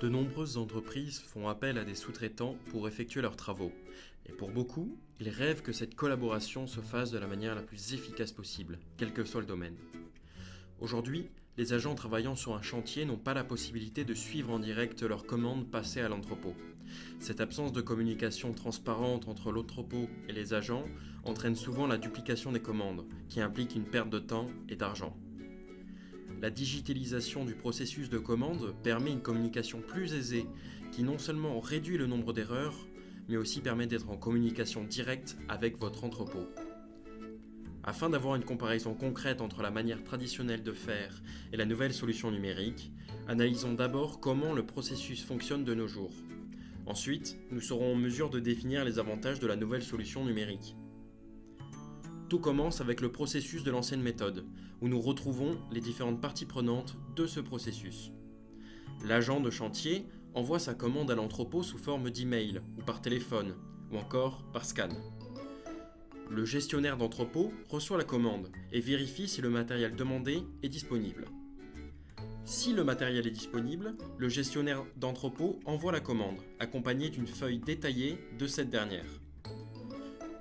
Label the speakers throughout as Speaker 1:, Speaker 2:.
Speaker 1: De nombreuses entreprises font appel à des sous-traitants pour effectuer leurs travaux. Et pour beaucoup, ils rêvent que cette collaboration se fasse de la manière la plus efficace possible, quel que soit le domaine. Aujourd'hui, les agents travaillant sur un chantier n'ont pas la possibilité de suivre en direct leurs commandes passées à l'entrepôt. Cette absence de communication transparente entre l'entrepôt et les agents entraîne souvent la duplication des commandes, qui implique une perte de temps et d'argent. La digitalisation du processus de commande permet une communication plus aisée qui non seulement réduit le nombre d'erreurs, mais aussi permet d'être en communication directe avec votre entrepôt. Afin d'avoir une comparaison concrète entre la manière traditionnelle de faire et la nouvelle solution numérique, analysons d'abord comment le processus fonctionne de nos jours. Ensuite, nous serons en mesure de définir les avantages de la nouvelle solution numérique. Tout commence avec le processus de l'ancienne méthode, où nous retrouvons les différentes parties prenantes de ce processus. L'agent de chantier envoie sa commande à l'entrepôt sous forme d'email ou par téléphone, ou encore par scan. Le gestionnaire d'entrepôt reçoit la commande et vérifie si le matériel demandé est disponible. Si le matériel est disponible, le gestionnaire d'entrepôt envoie la commande, accompagnée d'une feuille détaillée de cette dernière.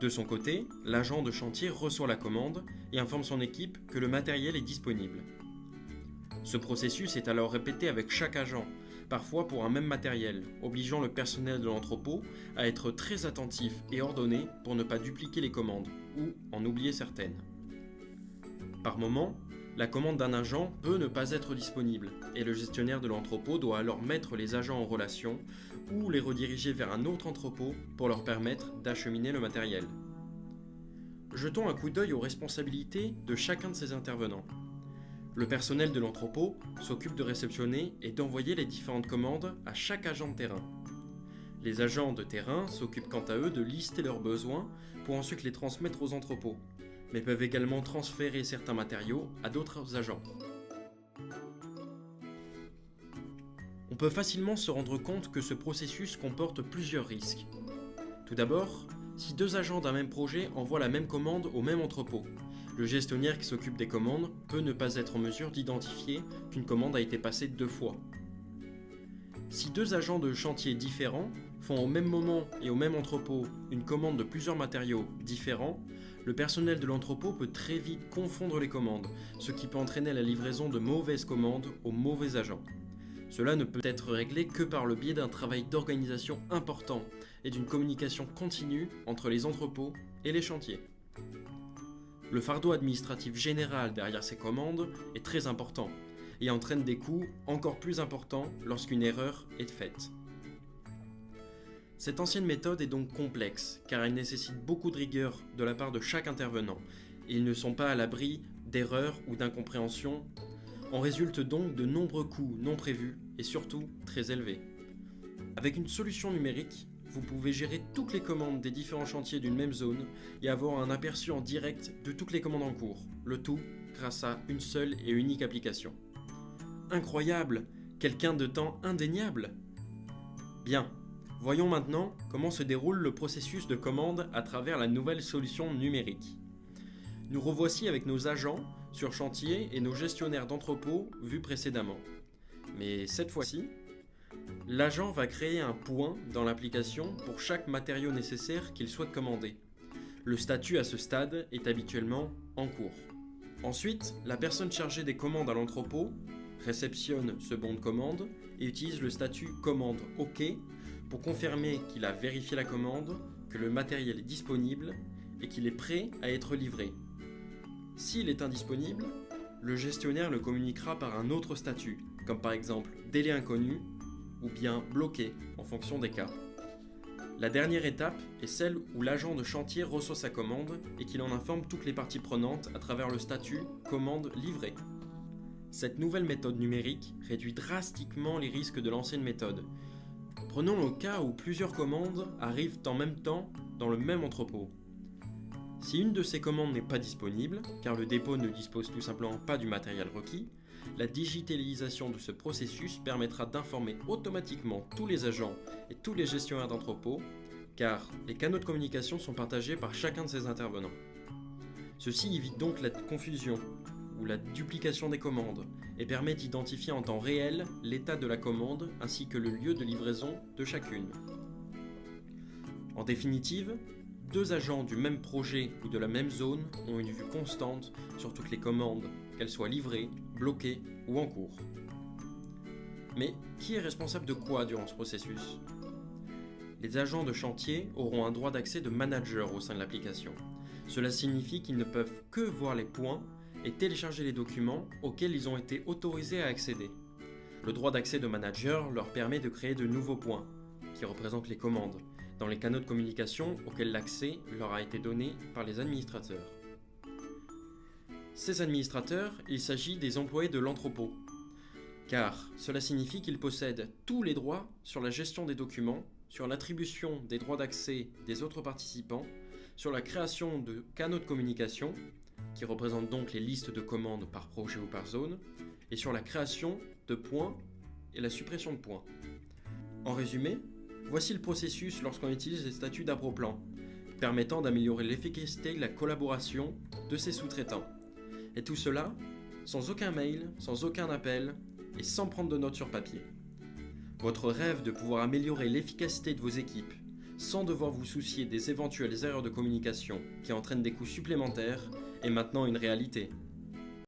Speaker 1: De son côté, l'agent de chantier reçoit la commande et informe son équipe que le matériel est disponible. Ce processus est alors répété avec chaque agent, parfois pour un même matériel, obligeant le personnel de l'entrepôt à être très attentif et ordonné pour ne pas dupliquer les commandes ou en oublier certaines. Par moment, la commande d'un agent peut ne pas être disponible et le gestionnaire de l'entrepôt doit alors mettre les agents en relation ou les rediriger vers un autre entrepôt pour leur permettre d'acheminer le matériel. Jetons un coup d'œil aux responsabilités de chacun de ces intervenants. Le personnel de l'entrepôt s'occupe de réceptionner et d'envoyer les différentes commandes à chaque agent de terrain. Les agents de terrain s'occupent quant à eux de lister leurs besoins pour ensuite les transmettre aux entrepôts, mais peuvent également transférer certains matériaux à d'autres agents. On peut facilement se rendre compte que ce processus comporte plusieurs risques. Tout d'abord, si deux agents d'un même projet envoient la même commande au même entrepôt, le gestionnaire qui s'occupe des commandes peut ne pas être en mesure d'identifier qu'une commande a été passée deux fois. Si deux agents de chantier différents font au même moment et au même entrepôt une commande de plusieurs matériaux différents, le personnel de l'entrepôt peut très vite confondre les commandes, ce qui peut entraîner la livraison de mauvaises commandes aux mauvais agents. Cela ne peut être réglé que par le biais d'un travail d'organisation important et d'une communication continue entre les entrepôts et les chantiers. Le fardeau administratif général derrière ces commandes est très important et entraîne des coûts encore plus importants lorsqu'une erreur est faite. Cette ancienne méthode est donc complexe car elle nécessite beaucoup de rigueur de la part de chaque intervenant et ils ne sont pas à l'abri d'erreurs ou d'incompréhensions. En résultent donc de nombreux coûts non prévus et surtout très élevés. Avec une solution numérique, vous pouvez gérer toutes les commandes des différents chantiers d'une même zone et avoir un aperçu en direct de toutes les commandes en cours, le tout grâce à une seule et unique application. Incroyable! Quel gain de temps indéniable! Bien, voyons maintenant comment se déroule le processus de commande à travers la nouvelle solution numérique. Nous revoici avec nos agents sur chantier et nos gestionnaires d'entrepôt vus précédemment. Mais cette fois-ci, l'agent va créer un point dans l'application pour chaque matériau nécessaire qu'il souhaite commander. Le statut à ce stade est habituellement en cours. Ensuite, la personne chargée des commandes à l'entrepôt réceptionne ce bon de commande et utilise le statut commande OK pour confirmer qu'il a vérifié la commande, que le matériel est disponible et qu'il est prêt à être livré. S'il est indisponible, le gestionnaire le communiquera par un autre statut, comme par exemple délai inconnu ou bien bloqué en fonction des cas. La dernière étape est celle où l'agent de chantier reçoit sa commande et qu'il en informe toutes les parties prenantes à travers le statut commande livrée. Cette nouvelle méthode numérique réduit drastiquement les risques de l'ancienne méthode. Prenons le cas où plusieurs commandes arrivent en même temps dans le même entrepôt. Si une de ces commandes n'est pas disponible, car le dépôt ne dispose tout simplement pas du matériel requis, la digitalisation de ce processus permettra d'informer automatiquement tous les agents et tous les gestionnaires d'entrepôt, car les canaux de communication sont partagés par chacun de ces intervenants. Ceci évite donc la confusion, ou la duplication des commandes et permet d'identifier en temps réel l'état de la commande ainsi que le lieu de livraison de chacune. En définitive, deux agents du même projet ou de la même zone ont une vue constante sur toutes les commandes, qu'elles soient livrées, bloquées ou en cours. Mais qui est responsable de quoi durant ce processus ? Les agents de chantier auront un droit d'accès de manager au sein de l'application. Cela signifie qu'ils ne peuvent que voir les points et télécharger les documents auxquels ils ont été autorisés à accéder. Le droit d'accès de manager leur permet de créer de nouveaux points, qui représentent les commandes, dans les canaux de communication auxquels l'accès leur a été donné par les administrateurs. Ces administrateurs, il s'agit des employés de l'entrepôt, car cela signifie qu'ils possèdent tous les droits sur la gestion des documents, sur l'attribution des droits d'accès des autres participants, sur la création de canaux de communication, qui représentent donc les listes de commandes par projet ou par zone, et sur la création de points et la suppression de points. En résumé, voici le processus lorsqu'on utilise les statuts d'approplan, permettant d'améliorer l'efficacité de la collaboration de ses sous-traitants. Et tout cela sans aucun mail, sans aucun appel et sans prendre de notes sur papier. Votre rêve de pouvoir améliorer l'efficacité de vos équipes sans devoir vous soucier des éventuelles erreurs de communication qui entraînent des coûts supplémentaires est maintenant une réalité.